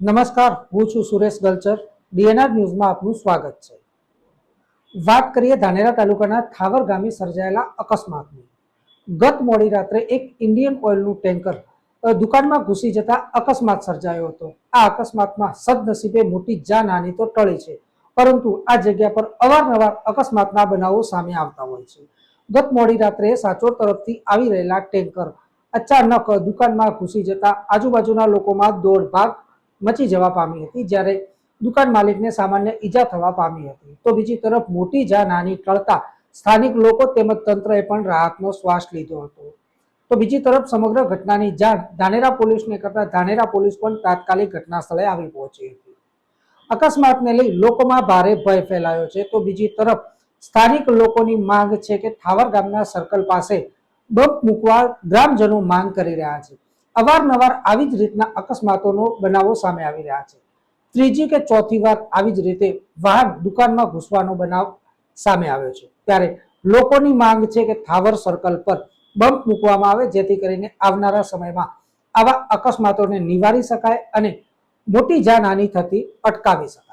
નમસ્કાર, હું છું સુરેશ ગલચર. ડીએનઆર ન્યૂઝમાં આપનું સ્વાગત છે. વાત કરીએ ધાનેરા તાલુકાના થાવર ગામે સર્જાયેલા અકસ્માતની. ગત મોડી રાત્રે એક ઇન્ડિયન ઓઇલનું ટેન્કર દુકાનમાં ઘૂસી જતા અકસ્માત સર્જાયો હતો. આ અકસ્માતમાં સદનસીબે મોટી જાનહાનિ તો ટળી છે, પરંતુ આ જગ્યા પર અવારનવાર અકસ્માતના બનાવો સામે આવતા હોય છે. ગત મોડી રાત્રે સાચોર તરફથી આવી રહેલા ટેન્કર અચાનક દુકાનમાં ઘૂસી જતા આજુબાજુના લોકોમાં દોડભાગ મચી જવા પામી હતી, જ્યારે દુકાન માલિકને સામાન્ય ઈજા થવા પામી હતી. તો બીજી તરફ મોટી જાનહાનિ ટળતા સ્થાનિક લોકો તેમજ તંત્રએ પણ રાહતનો શ્વાસ લીધો હતો. તો બીજી તરફ સમગ્ર ઘટનાની જાણ ધાનેરા પોલીસને કરતા ધાનેરા પોલીસ પણ તાત્કાલિક ઘટના સ્થળે આવી પહોંચી હતી. અકસ્માતને લઈ લોકોમાં ભારે ભય ફેલાયો છે. તો બીજી તરફ સ્થાનિક લોકોની માંગ છે કે થાવર ગામના સર્કલ પાસે બમ્પ મૂકવા ગ્રામજનો માંગ કરી રહ્યા છે. અવારનવાર આવી જ રીતના અકસ્માતોનો બનાવો સામે આવી રહ્યા છે. ત્રીજી કે ચોથી વાર આવી જ રીતે વાહન દુકાનમાં ઘૂસવાનો બનાવ સામે આવ્યો છે. ત્યારે લોકોની માંગ છે કે થાવર સર્કલ પર બમ્પ મૂકવામાં આવે, જેથી કરીને આવનારા સમયમાં આવા અકસ્માતોને નિવારી શકાય અને મોટી જાનહાનિ થતી અટકાવી શકાય.